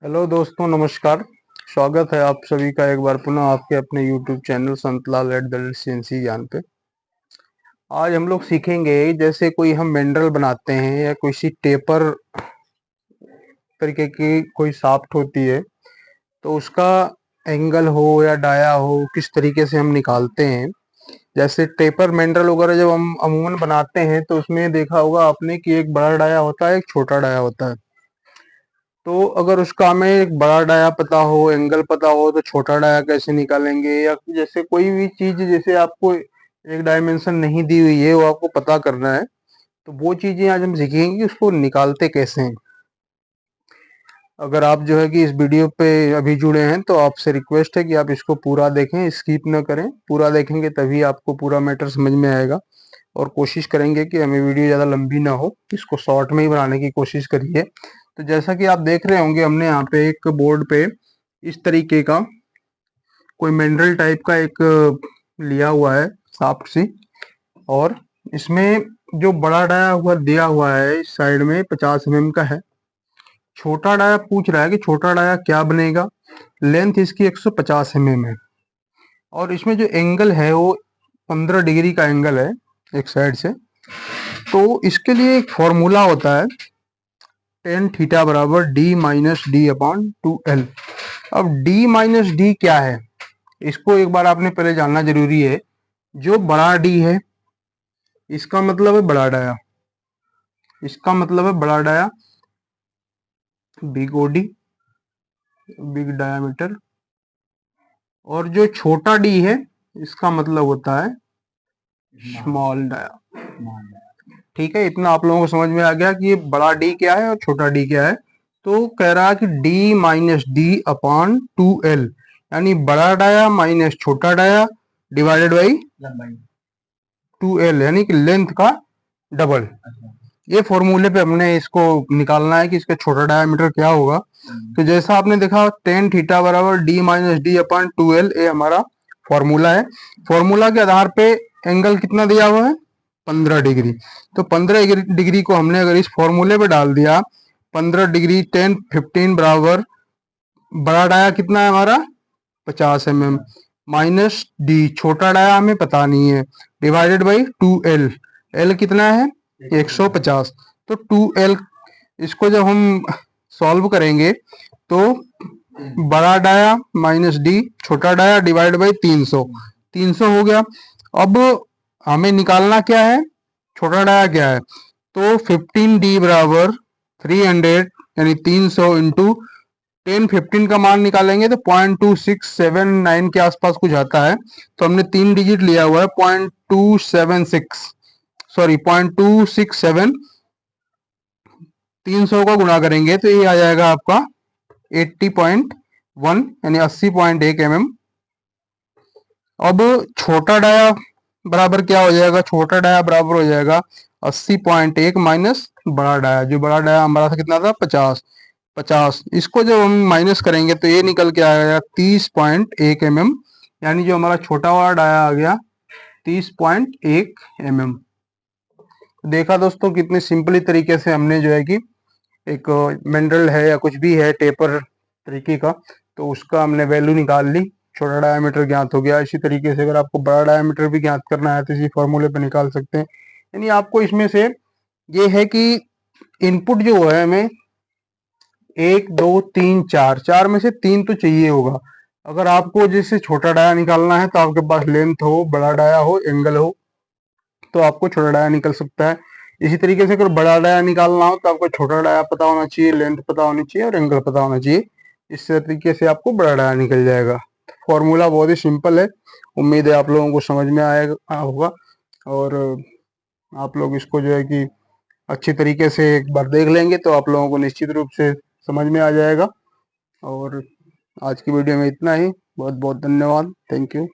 Hello दोस्तों, नमस्कार। स्वागत है आप सभी का एक बार पुनः आपके अपने YouTube channel Santlal at the rate CNC ज्ञान पे। आज हम लोग सीखेंगे जैसे कोई हम मिनरल बनाते हैं या कोई सी टेपर तरीके की कोई शाफ्ट होती है, तो उसका एंगल हो या डाया हो किस तरीके से हम निकालते हैं। जैसे टेपर मिनरल वगैरह जब हम अमूमन बनाते हैं तो उसमें देखा होगा आपने कि एक बड़ा डाया होता है, एक छोटा डाया होता है। तो अगर उसका हमें एक बड़ा डाया पता हो, एंगल पता हो, तो छोटा डाया कैसे निकालेंगे। या जैसे कोई भी चीज जैसे आपको एक डायमेंशन नहीं दी हुई है, वो आपको पता करना है, तो वो चीजें आज हम सीखेंगे कि उसको निकालते कैसे हैं। अगर आप जो है कि इस वीडियो पे अभी जुड़े हैं तो आपसे रिक्वेस्ट है कि आप इसको पूरा देखें, स्किप न करें। पूरा देखेंगे तभी आपको पूरा मैटर समझ में आएगा। और कोशिश करेंगे कि हमें वीडियो ज़्यादा लंबी ना हो, इसको शॉर्ट में ही बनाने की कोशिश करिए। तो जैसा कि आप देख रहे होंगे, हमने यहाँ पे एक बोर्ड पे इस तरीके का कोई मिनरल टाइप का एक लिया हुआ है शाफ्ट सी। और इसमें जो बड़ा डाया हुआ दिया हुआ है इस साइड में 50 mm का है। छोटा डाया पूछ रहा है कि छोटा डाया क्या बनेगा। लेंथ इसकी 150 mm है। और इसमें जो एंगल है वो 15 डिग्री का एंगल है एक साइड से। तो इसके लिए एक फॉर्मूला होता है, टेन थीटा बराबर D-D/2L। अब D-D क्या है, इसको एक बार आपने पहले जानना जरूरी है। जो बड़ा डी है इसका मतलब है बड़ा डाया, इसका मतलब है बड़ा dia, big OD, big diameter. और जो छोटा डी है इसका मतलब होता है स्मॉल डाया। ठीक है, इतना आप लोगों को समझ में आ गया कि ये बड़ा डी क्या है और छोटा डी क्या है। तो कह रहा है कि D-D/2L, यानी बड़ा डाया माइनस छोटा डाया डिवाइडेड बाई 2L, यानी कि लेंथ का डबल। ये फॉर्मूले पे हमने इसको निकालना है कि इसका छोटा डायामीटर क्या होगा। तो जैसा आपने देखा, टेन थीटा बराबर D-D/2L, ये हमारा फॉर्मूला है। फॉर्मूला के आधार पे एंगल कितना दिया हुआ है, 15 डिग्री। तो 15 डिग्री को हमने अगर इस फॉर्मूले पे डाल दिया, 15 डिग्री 10 15 बराबर बड़ा डाया कितना है हमारा 50 mm, माइनस डी छोटा डाया हमें पता नहीं है, डिवाइडेड बाई 2L। L कितना है 150। तो 2L, इसको जब हम सॉल्व करेंगे तो बड़ा डाया माइनस डी छोटा डाया डिवाइड बाई 300 हो गया। अब हमें निकालना क्या है, छोटा डाया क्या है। तो 15D बराबर 300, यानी 300 इंटू 10 15 का मान निकालेंगे तो 0.2679 के आसपास कुछ आता है। तो हमने 3 डिजिट लिया हुआ है, 0.276, सॉरी 0.267। 300 का गुणा करेंगे तो ये आ जाएगा आपका 80.1, यानी 80.1 mm। अब छोटा डाया बराबर क्या हो जाएगा, छोटा डाया बराबर हो जाएगा 80.1 माइनस बड़ा डाया। जो बड़ा डाया हमारा था कितना था 50। इसको जब हम माइनस करेंगे तो ये निकल के आएगा 30.1 mm, यानी जो हमारा छोटा वाला डाया आ गया 30.1 mm। देखा दोस्तों, कितने सिंपली तरीके से हमने जो है कि एक मिनरल है या कुछ भी है टेपर तरीके का, तो उसका हमने वैल्यू निकाल ली। छोटा डायमीटर ज्ञात हो गया। इसी तरीके से अगर आपको बड़ा डायमीटर भी ज्ञात करना है तो इसी फॉर्मूले पे निकाल सकते हैं। यानी आपको इसमें से ये है कि इनपुट जो है हमें 1 2 3 4, चार में से 3 तो चाहिए होगा। अगर आपको जैसे छोटा डाया निकालना है तो आपके पास लेंथ हो, बड़ा डाया हो, एंगल हो, तो आपको छोटा डाया निकल सकता है। इसी तरीके से अगर बड़ा डाया निकालना हो तो आपको छोटा डाया पता होना चाहिए, लेंथ पता होनी चाहिए और एंगल पता होना चाहिए। इस तरीके से आपको बड़ा डाया निकल जाएगा। फॉर्मूला बहुत ही सिंपल है। उम्मीद है आप लोगों को समझ में आएगा होगा। और आप लोग इसको जो है कि अच्छी तरीके से एक बार देख लेंगे तो आप लोगों को निश्चित रूप से समझ में आ जाएगा। और आज की वीडियो में इतना ही। बहुत बहुत धन्यवाद। Thank you.